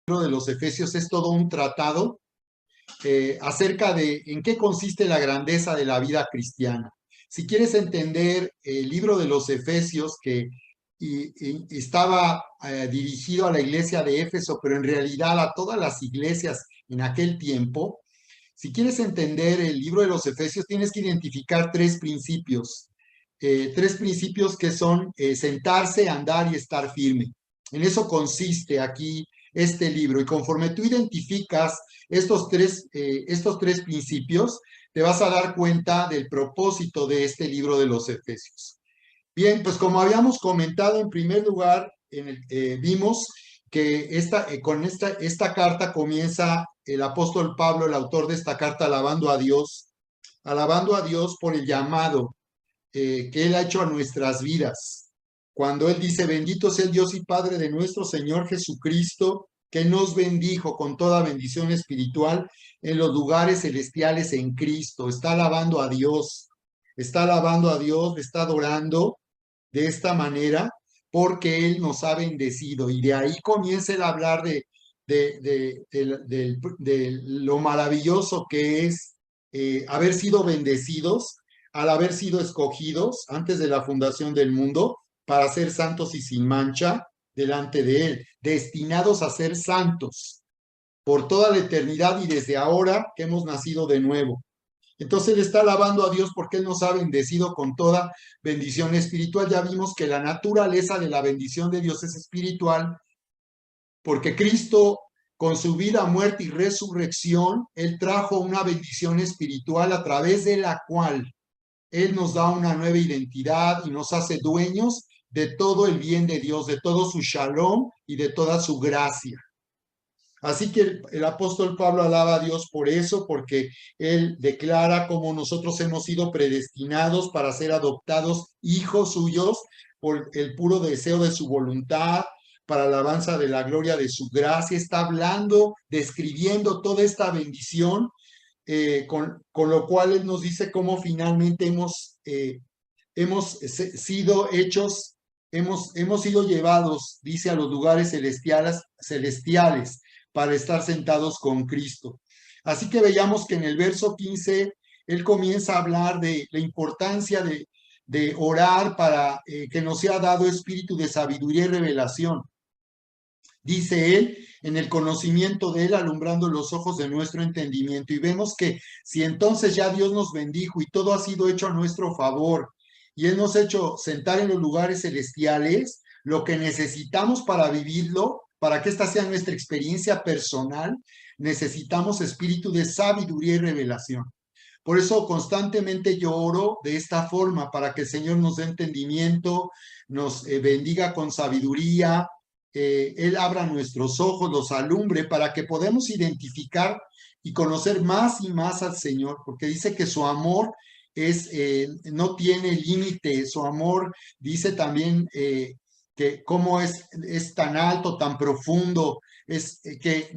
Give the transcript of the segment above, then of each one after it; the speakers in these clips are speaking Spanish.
libro de los Efesios es todo un tratado acerca de en qué consiste la grandeza de la vida cristiana. Si quieres entender el libro de los Efesios, que estaba dirigido a la iglesia de Éfeso, pero en realidad a todas las iglesias en aquel tiempo, si quieres entender el libro de los Efesios, tienes que identificar tres principios que son sentarse, andar y estar firme. En eso consiste aquí este libro. Y conforme tú identificas estos tres principios, te vas a dar cuenta del propósito de este libro de los Efesios. Bien, pues como habíamos comentado, en primer lugar, vimos que con esta carta comienza el apóstol Pablo, el autor de esta carta, alabando a Dios por el llamado que Él ha hecho a nuestras vidas. Cuando Él dice, bendito sea el Dios y Padre de nuestro Señor Jesucristo, que nos bendijo con toda bendición espiritual en los lugares celestiales en Cristo. Está alabando a Dios, le está adorando de esta manera porque Él nos ha bendecido. Y de ahí comienza el hablar de lo maravilloso que es haber sido bendecidos al haber sido escogidos antes de la fundación del mundo para ser santos y sin mancha delante de Él, destinados a ser santos por toda la eternidad y desde ahora que hemos nacido de nuevo. Entonces Él está alabando a Dios porque Él nos ha bendecido con toda bendición espiritual. Ya vimos que la naturaleza de la bendición de Dios es espiritual, porque Cristo, con su vida, muerte y resurrección, Él trajo una bendición espiritual a través de la cual Él nos da una nueva identidad y nos hace dueños de todo el bien de Dios, de todo su shalom y de toda su gracia. Así que el apóstol Pablo alaba a Dios por eso, porque él declara cómo nosotros hemos sido predestinados para ser adoptados hijos suyos por el puro deseo de su voluntad, para alabanza de la gloria de su gracia. Está hablando, describiendo toda esta bendición, con lo cual él nos dice cómo finalmente hemos sido hechos, hemos sido llevados, dice, a los lugares celestiales para estar sentados con Cristo. Así que veíamos que en el verso 15 él comienza a hablar de la importancia de orar para que nos sea dado espíritu de sabiduría y revelación. Dice él, en el conocimiento de él, alumbrando los ojos de nuestro entendimiento. Y vemos que si entonces ya Dios nos bendijo y todo ha sido hecho a nuestro favor, y él nos ha hecho sentar en los lugares celestiales, lo que necesitamos para vivirlo, para que esta sea nuestra experiencia personal, necesitamos espíritu de sabiduría y revelación. Por eso constantemente yo oro de esta forma, para que el Señor nos dé entendimiento, nos bendiga con sabiduría, Él abra nuestros ojos, los alumbre, para que podamos identificar y conocer más y más al Señor, porque dice que su amor no tiene límite. Su amor dice también que cómo es tan alto, tan profundo, que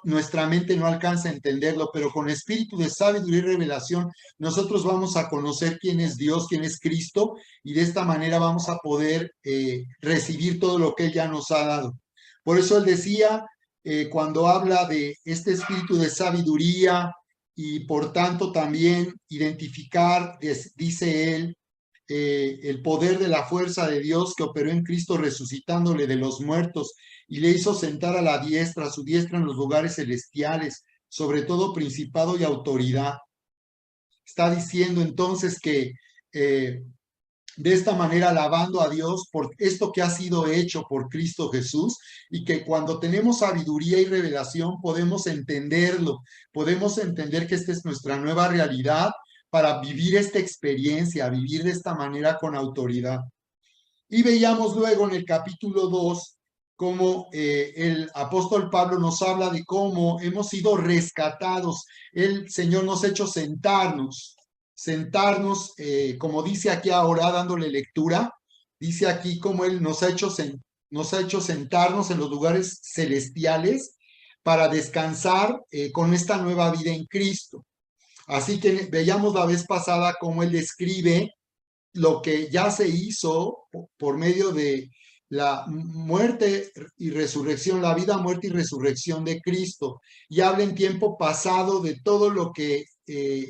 nuestra mente no alcanza a entenderlo, pero con espíritu de sabiduría y revelación nosotros vamos a conocer quién es Dios, quién es Cristo, y de esta manera vamos a poder recibir todo lo que Él ya nos ha dado. Por eso Él decía, cuando habla de este espíritu de sabiduría, y por tanto también identificar, dice Él, el poder de la fuerza de Dios que operó en Cristo resucitándole de los muertos y le hizo sentar a su diestra en los lugares celestiales, sobre todo principado y autoridad. Está diciendo entonces que de esta manera alabando a Dios por esto que ha sido hecho por Cristo Jesús, y que cuando tenemos sabiduría y revelación podemos entenderlo, podemos entender que esta es nuestra nueva realidad para vivir esta experiencia, vivir de esta manera con autoridad. Y veíamos luego en el capítulo 2 cómo el apóstol Pablo nos habla de cómo hemos sido rescatados. El Señor nos ha hecho sentarnos, como dice aquí ahora dándole lectura, dice aquí cómo Él nos ha hecho sentarnos en los lugares celestiales para descansar con esta nueva vida en Cristo. Así que veíamos la vez pasada cómo Él describe lo que ya se hizo por medio de la muerte y resurrección, la vida, muerte y resurrección de Cristo, y habla en tiempo pasado de todo lo que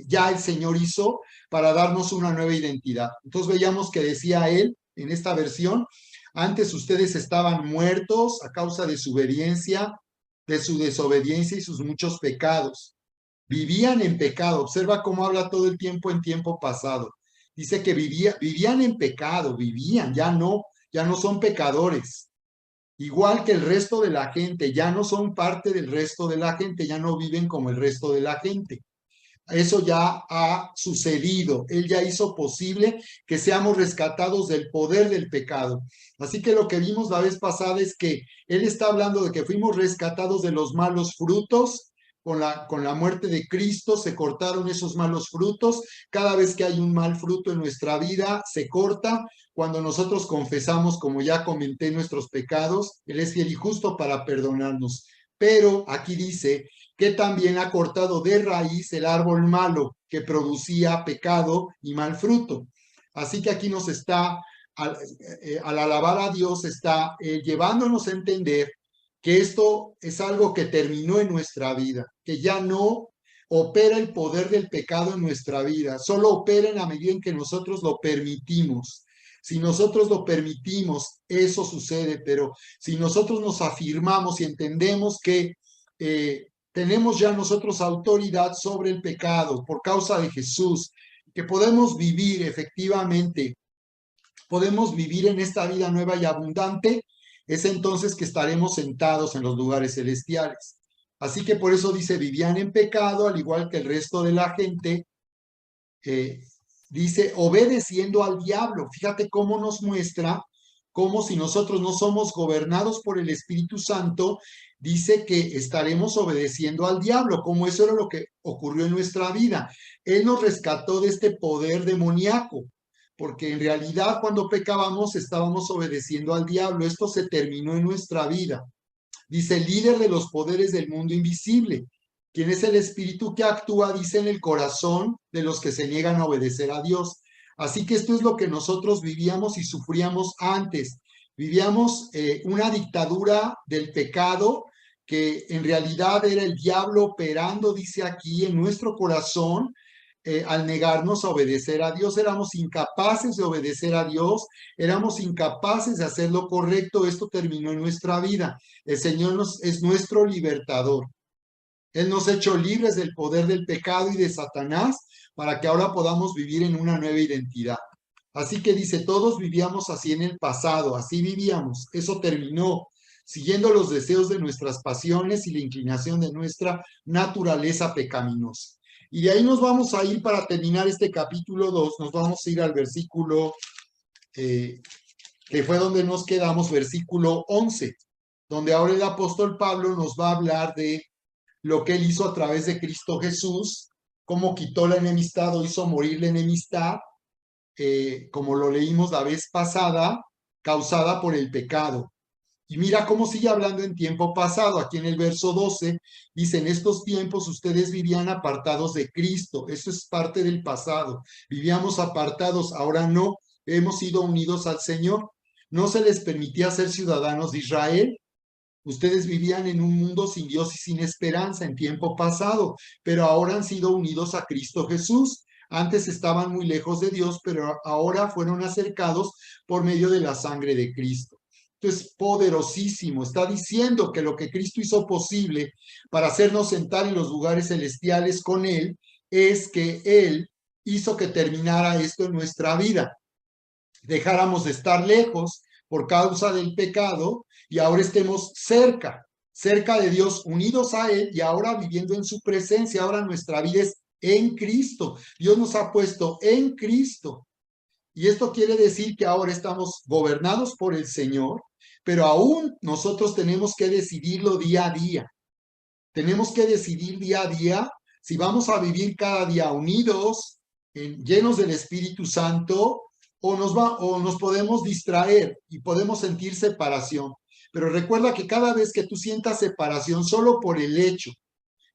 ya el Señor hizo para darnos una nueva identidad. Entonces veíamos que decía él en esta versión: antes ustedes estaban muertos a causa de su obediencia, de su desobediencia y sus muchos pecados. Vivían en pecado. Observa cómo habla todo el tiempo en tiempo pasado. Dice que vivían en pecado, vivían, ya no son pecadores. Igual que el resto de la gente, ya no son parte del resto de la gente, ya no viven como el resto de la gente. Eso ya ha sucedido. Él ya hizo posible que seamos rescatados del poder del pecado. Así que lo que vimos la vez pasada es que Él está hablando de que fuimos rescatados de los malos frutos. Con la muerte de Cristo se cortaron esos malos frutos. Cada vez que hay un mal fruto en nuestra vida, se corta. Cuando nosotros confesamos, como ya comenté, nuestros pecados, Él es fiel y justo para perdonarnos. Pero aquí dice que también ha cortado de raíz el árbol malo que producía pecado y mal fruto. Así que aquí nos está, al alabar a Dios, está llevándonos a entender que esto es algo que terminó en nuestra vida, que ya no opera el poder del pecado en nuestra vida, solo opera en la medida en que nosotros lo permitimos. Si nosotros lo permitimos, eso sucede, pero si nosotros nos afirmamos y entendemos que tenemos ya nosotros autoridad sobre el pecado por causa de Jesús, que podemos vivir efectivamente, podemos vivir en esta vida nueva y abundante, es entonces que estaremos sentados en los lugares celestiales. Así que por eso dice, vivían en pecado, al igual que el resto de la gente, dice, obedeciendo al diablo. Fíjate cómo nos muestra, como si nosotros no somos gobernados por el Espíritu Santo, dice que estaremos obedeciendo al diablo, como eso era lo que ocurrió en nuestra vida. Él nos rescató de este poder demoníaco, porque en realidad cuando pecábamos estábamos obedeciendo al diablo. Esto se terminó en nuestra vida. Dice, líder de los poderes del mundo invisible. ¿Quién es el espíritu que actúa? Dice, en el corazón de los que se niegan a obedecer a Dios. Así que esto es lo que nosotros vivíamos y sufríamos antes. Vivíamos una dictadura del pecado que en realidad era el diablo operando, dice aquí, en nuestro corazón. Al negarnos a obedecer a Dios, éramos incapaces de obedecer a Dios, éramos incapaces de hacer lo correcto. Esto terminó en nuestra vida. El Señor es nuestro libertador. Él nos ha hecho libres del poder del pecado y de Satanás para que ahora podamos vivir en una nueva identidad. Así que dice, todos vivíamos así en el pasado, así vivíamos. Eso terminó, siguiendo los deseos de nuestras pasiones y la inclinación de nuestra naturaleza pecaminosa. Y de ahí nos vamos a ir para terminar este capítulo 2, nos vamos a ir al versículo, que fue donde nos quedamos, versículo 11, donde ahora el apóstol Pablo nos va a hablar de lo que él hizo a través de Cristo Jesús, cómo quitó la enemistad o hizo morir la enemistad, como lo leímos la vez pasada, causada por el pecado. Y mira cómo sigue hablando en tiempo pasado. Aquí en el verso 12 dice, en estos tiempos ustedes vivían apartados de Cristo. Eso es parte del pasado. Vivíamos apartados, ahora no. Hemos sido unidos al Señor. No se les permitía ser ciudadanos de Israel. Ustedes vivían en un mundo sin Dios y sin esperanza en tiempo pasado, pero ahora han sido unidos a Cristo Jesús. Antes estaban muy lejos de Dios, pero ahora fueron acercados por medio de la sangre de Cristo. Esto es poderosísimo. Está diciendo que lo que Cristo hizo posible para hacernos sentar en los lugares celestiales con Él es que Él hizo que terminara esto en nuestra vida. Dejáramos de estar lejos por causa del pecado y ahora estemos cerca de Dios, unidos a Él y ahora viviendo en su presencia. Ahora nuestra vida es en Cristo. Dios nos ha puesto en Cristo. Y esto quiere decir que ahora estamos gobernados por el Señor, pero aún nosotros tenemos que decidirlo día a día. Tenemos que decidir día a día si vamos a vivir cada día unidos, llenos del Espíritu Santo, o nos podemos distraer y podemos sentir separación. Pero recuerda que cada vez que tú sientas separación solo por el hecho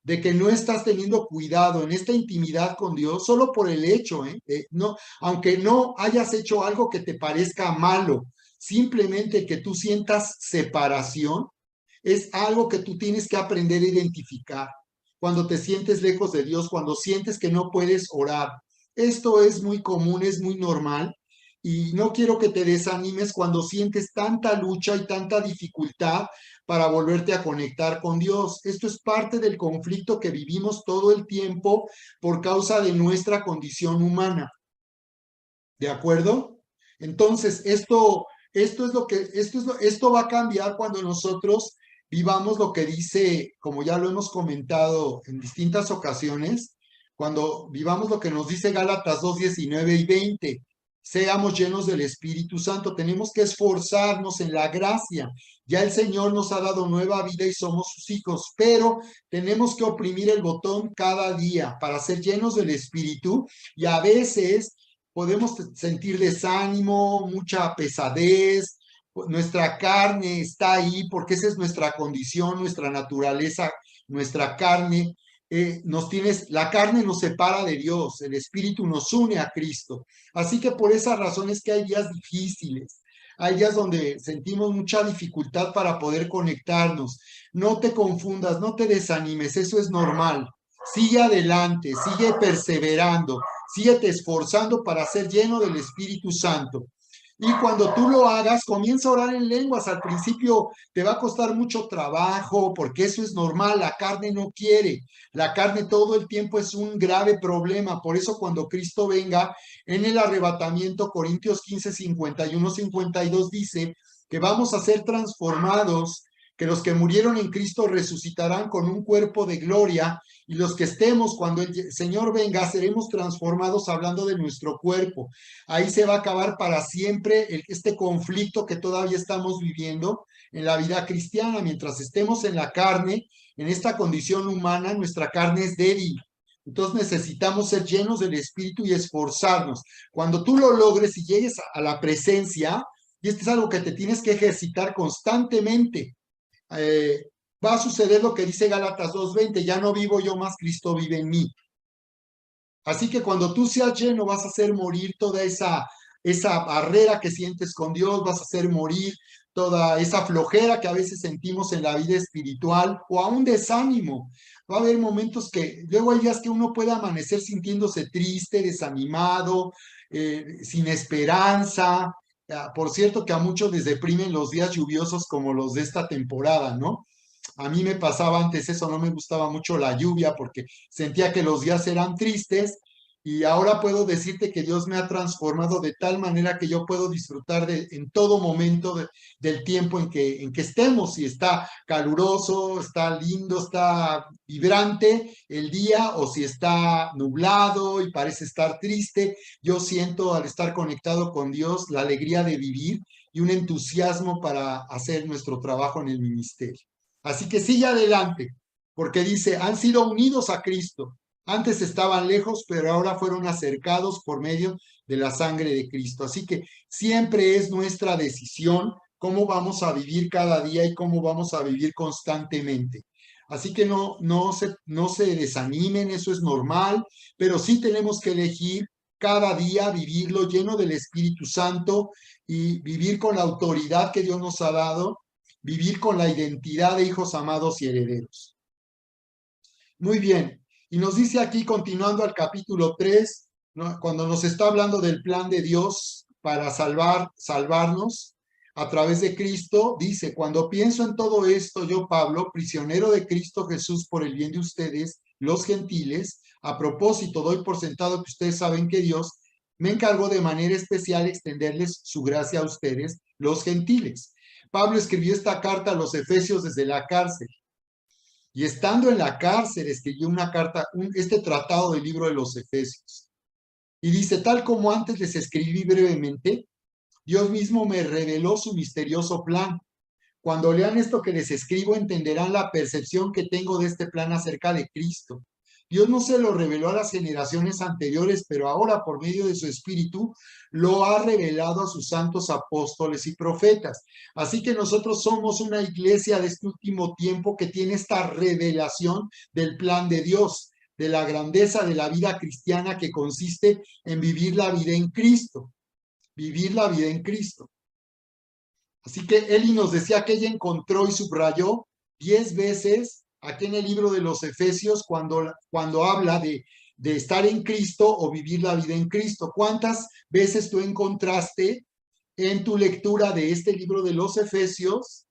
de que no estás teniendo cuidado en esta intimidad con Dios, solo por el hecho, no, aunque no hayas hecho algo que te parezca malo, simplemente que tú sientas separación, es algo que tú tienes que aprender a identificar. Cuando te sientes lejos de Dios, cuando sientes que no puedes orar. Esto es muy común, es muy normal. Y no quiero que te desanimes cuando sientes tanta lucha y tanta dificultad para volverte a conectar con Dios. Esto es parte del conflicto que vivimos todo el tiempo por causa de nuestra condición humana. ¿De acuerdo? Entonces, esto es lo que, esto va a cambiar cuando nosotros vivamos lo que dice, como ya lo hemos comentado en distintas ocasiones, cuando vivamos lo que nos dice Gálatas 2:19 y 20. Seamos llenos del Espíritu Santo. Tenemos que esforzarnos en la gracia. Ya el Señor nos ha dado nueva vida y somos sus hijos, pero tenemos que oprimir el botón cada día para ser llenos del Espíritu, y a veces podemos sentir desánimo, mucha pesadez, nuestra carne está ahí porque esa es nuestra condición, nuestra naturaleza, nuestra carne. La carne nos separa de Dios, el Espíritu nos une a Cristo. Así que por esa razón es que hay días difíciles, hay días donde sentimos mucha dificultad para poder conectarnos. No te confundas, no te desanimes, eso es normal. Sigue adelante, sigue perseverando, síguete esforzando para ser lleno del Espíritu Santo. Y cuando tú lo hagas, comienza a orar en lenguas. Al principio te va a costar mucho trabajo, porque eso es normal, la carne no quiere. La carne todo el tiempo es un grave problema. Por eso cuando Cristo venga en el arrebatamiento, Corintios 15:51-52 dice que vamos a ser transformados, que los que murieron en Cristo resucitarán con un cuerpo de gloria, y los que estemos cuando el Señor venga seremos transformados, hablando de nuestro cuerpo. Ahí se va a acabar para siempre este conflicto que todavía estamos viviendo en la vida cristiana. Mientras estemos en la carne, en esta condición humana, nuestra carne es débil. Entonces necesitamos ser llenos del Espíritu y esforzarnos. Cuando tú lo logres y llegues a la presencia, y esto es algo que te tienes que ejercitar constantemente, eh, va a suceder lo que dice Gálatas 2:20: ya no vivo yo más, Cristo vive en mí. Así que cuando tú seas lleno, vas a hacer morir toda esa barrera que sientes con Dios, vas a hacer morir toda esa flojera que a veces sentimos en la vida espiritual, o aún desánimo. Va a haber momentos que, luego hay días que uno puede amanecer sintiéndose triste, desanimado, sin esperanza. Por cierto, que a muchos les deprimen los días lluviosos como los de esta temporada, ¿no? A mí me pasaba antes eso, no me gustaba mucho la lluvia porque sentía que los días eran tristes, y ahora puedo decirte que Dios me ha transformado de tal manera que yo puedo disfrutar en todo momento del tiempo en que estemos. Si está caluroso, está lindo, está vibrante el día, o si está nublado y parece estar triste, yo siento, al estar conectado con Dios, la alegría de vivir y un entusiasmo para hacer nuestro trabajo en el ministerio. Así que sigue adelante, porque dice, han sido unidos a Cristo. Antes estaban lejos, pero ahora fueron acercados por medio de la sangre de Cristo. Así que siempre es nuestra decisión cómo vamos a vivir cada día y cómo vamos a vivir constantemente. Así que no se desanimen, eso es normal, pero sí tenemos que elegir cada día vivirlo lleno del Espíritu Santo y vivir con la autoridad que Dios nos ha dado, vivir con la identidad de hijos amados y herederos. Muy bien. Y nos dice aquí, continuando al capítulo 3, ¿no?, cuando nos está hablando del plan de Dios para salvarnos a través de Cristo, dice: cuando pienso en todo esto, yo, Pablo, prisionero de Cristo Jesús por el bien de ustedes, los gentiles, a propósito, doy por sentado que ustedes saben que Dios me encargó de manera especial extenderles su gracia a ustedes, los gentiles. Pablo escribió esta carta a los Efesios desde la cárcel. Y estando en la cárcel, escribió una carta, este tratado del libro de los Efesios. Y dice: tal como antes les escribí brevemente, Dios mismo me reveló su misterioso plan. Cuando lean esto que les escribo, entenderán la percepción que tengo de este plan acerca de Cristo. Dios no se lo reveló a las generaciones anteriores, pero ahora, por medio de su Espíritu, lo ha revelado a sus santos apóstoles y profetas. Así que nosotros somos una iglesia de este último tiempo que tiene esta revelación del plan de Dios, de la grandeza de la vida cristiana, que consiste en vivir la vida en Cristo. Vivir la vida en Cristo. Así que Eli nos decía que ella encontró y subrayó 10 veces aquí en el libro de los Efesios cuando habla de estar en Cristo o vivir la vida en Cristo. ¿Cuántas veces tú encontraste en tu lectura de este libro de los Efesios?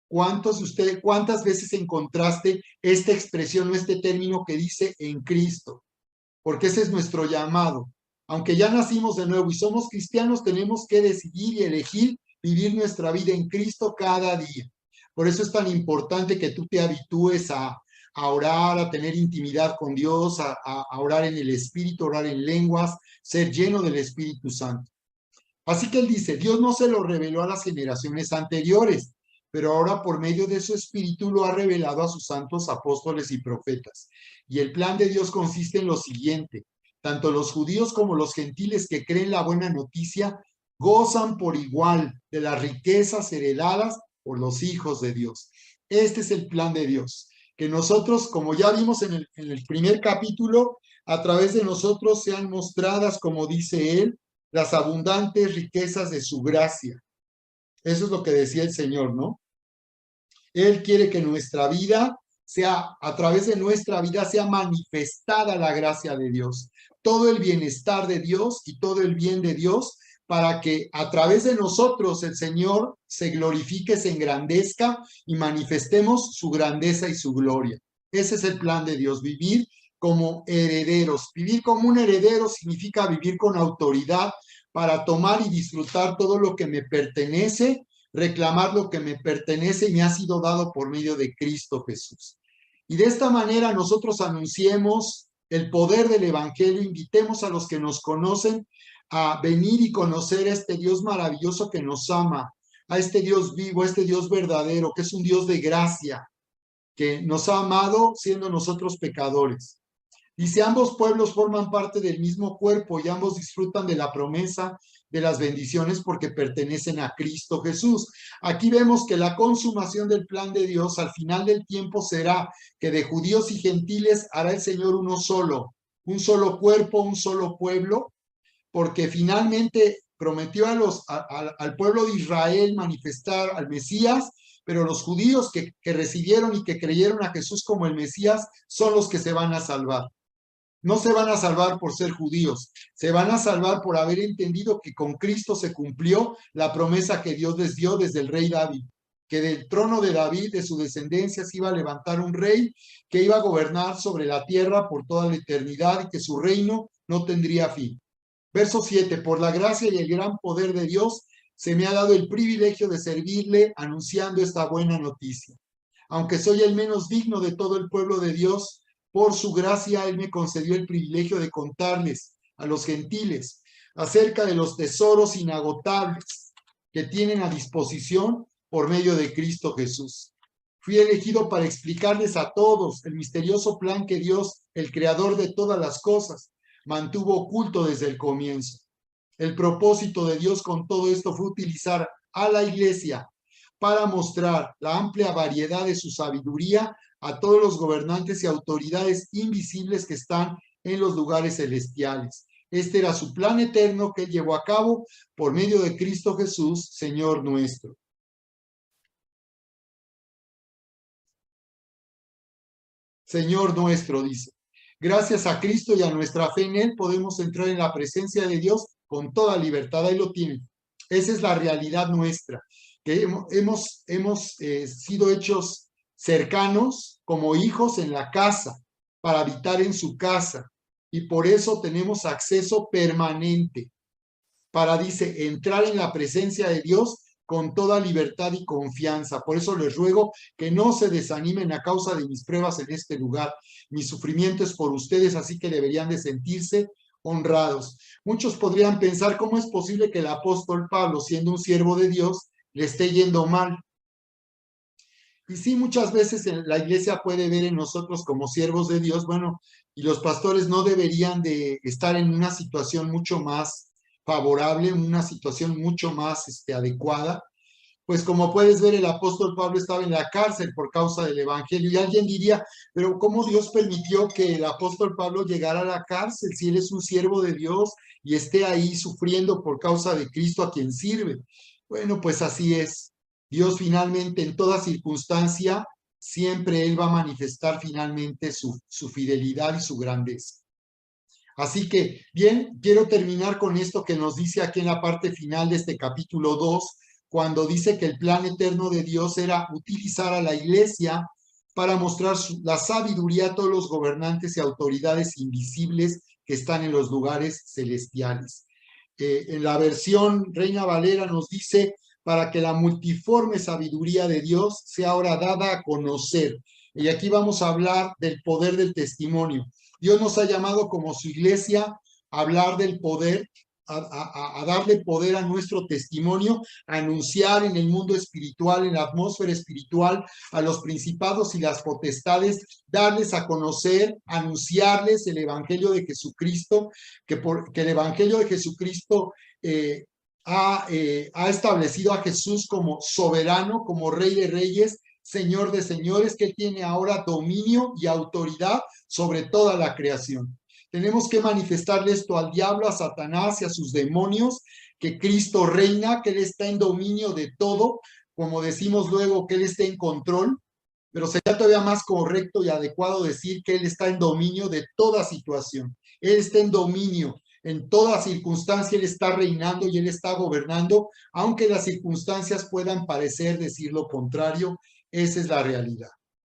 ¿Cuántas veces encontraste esta expresión o este término que dice en Cristo? Porque ese es nuestro llamado. Aunque ya nacimos de nuevo y somos cristianos, tenemos que decidir y elegir vivir nuestra vida en Cristo cada día. Por eso es tan importante que tú te habitúes a orar, a tener intimidad con Dios, a orar en el Espíritu, orar en lenguas, ser lleno del Espíritu Santo. Así que él dice, Dios no se lo reveló a las generaciones anteriores, pero ahora por medio de su Espíritu lo ha revelado a sus santos apóstoles y profetas. Y el plan de Dios consiste en lo siguiente: tanto los judíos como los gentiles que creen la buena noticia gozan por igual de las riquezas heredadas por los hijos de Dios. Este es el plan de Dios, que nosotros, como ya vimos en el primer capítulo, a través de nosotros sean mostradas, como dice él, las abundantes riquezas de su gracia. Eso es lo que decía el Señor, ¿no? Él quiere que nuestra vida sea, a través de nuestra vida, sea manifestada la gracia de Dios, todo el bienestar de Dios y todo el bien de Dios, para que a través de nosotros el Señor se glorifique, se engrandezca y manifestemos su grandeza y su gloria. Ese es el plan de Dios, vivir como herederos. Vivir como un heredero significa vivir con autoridad para tomar y disfrutar todo lo que me pertenece, reclamar lo que me pertenece y me ha sido dado por medio de Cristo Jesús. Y de esta manera nosotros anunciemos el poder del Evangelio, invitemos a los que nos conocen a venir y conocer a este Dios maravilloso que nos ama, a este Dios vivo, a este Dios verdadero, que es un Dios de gracia, que nos ha amado siendo nosotros pecadores. Dice, ambos pueblos forman parte del mismo cuerpo y ambos disfrutan de la promesa de las bendiciones porque pertenecen a Cristo Jesús. Aquí vemos que la consumación del plan de Dios al final del tiempo será que de judíos y gentiles hará el Señor uno solo, un solo cuerpo, un solo pueblo, porque finalmente prometió al pueblo de Israel manifestar al Mesías, pero los judíos que recibieron y que creyeron a Jesús como el Mesías son los que se van a salvar. No se van a salvar por ser judíos, se van a salvar por haber entendido que con Cristo se cumplió la promesa que Dios les dio desde el rey David, que del trono de David, de su descendencia, se iba a levantar un rey que iba a gobernar sobre la tierra por toda la eternidad y que su reino no tendría fin. Verso 7, por la gracia y el gran poder de Dios, se me ha dado el privilegio de servirle anunciando esta buena noticia. Aunque soy el menos digno de todo el pueblo de Dios, por su gracia Él me concedió el privilegio de contarles a los gentiles acerca de los tesoros inagotables que tienen a disposición por medio de Cristo Jesús. Fui elegido para explicarles a todos el misterioso plan que Dios, el creador de todas las cosas, mantuvo oculto desde el comienzo. El propósito de Dios con todo esto fue utilizar a la iglesia para mostrar la amplia variedad de su sabiduría a todos los gobernantes y autoridades invisibles que están en los lugares celestiales. Este era su plan eterno que llevó a cabo por medio de Cristo Jesús, Señor nuestro. Señor nuestro, dice. Gracias a Cristo y a nuestra fe en Él podemos entrar en la presencia de Dios con toda libertad. Ahí lo tienen. Esa es la realidad nuestra, que hemos sido hechos cercanos como hijos en la casa, para habitar en su casa. Y por eso tenemos acceso permanente para, dice, entrar en la presencia de Dios con toda libertad y confianza. Por eso les ruego que no se desanimen a causa de mis pruebas en este lugar. Mi sufrimiento es por ustedes, así que deberían de sentirse honrados. Muchos podrían pensar cómo es posible que el apóstol Pablo, siendo un siervo de Dios, le esté yendo mal. Y sí, muchas veces la iglesia puede ver en nosotros como siervos de Dios, bueno, y los pastores no deberían de estar en una situación mucho más favorable, en una situación mucho más adecuada. Pues como puedes ver, el apóstol Pablo estaba en la cárcel por causa del evangelio y alguien diría, pero ¿cómo Dios permitió que el apóstol Pablo llegara a la cárcel si él es un siervo de Dios y esté ahí sufriendo por causa de Cristo a quien sirve? Bueno, pues así es. Dios finalmente en toda circunstancia, siempre Él va a manifestar finalmente su fidelidad y su grandeza. Así que, bien, quiero terminar con esto que nos dice aquí en la parte final de este capítulo 2, cuando dice que el plan eterno de Dios era utilizar a la iglesia para mostrar la sabiduría a todos los gobernantes y autoridades invisibles que están en los lugares celestiales. En la versión Reina Valera nos dice, para que la multiforme sabiduría de Dios sea ahora dada a conocer. Y aquí vamos a hablar del poder del testimonio. Dios nos ha llamado como su iglesia a hablar del poder, a darle poder a nuestro testimonio, a anunciar en el mundo espiritual, en la atmósfera espiritual, a los principados y las potestades, darles a conocer, anunciarles el Evangelio de Jesucristo, que el Evangelio de Jesucristo ha establecido a Jesús como soberano, como Rey de Reyes, Señor de señores, que Él tiene ahora dominio y autoridad sobre toda la creación. Tenemos que manifestarle esto al diablo, a Satanás y a sus demonios, que Cristo reina, que Él está en dominio de todo, como decimos luego, que Él está en control, pero sería todavía más correcto y adecuado decir que Él está en dominio de toda situación. Él está en dominio. En toda circunstancia Él está reinando y Él está gobernando, aunque las circunstancias puedan parecer decir lo contrario, esa es la realidad.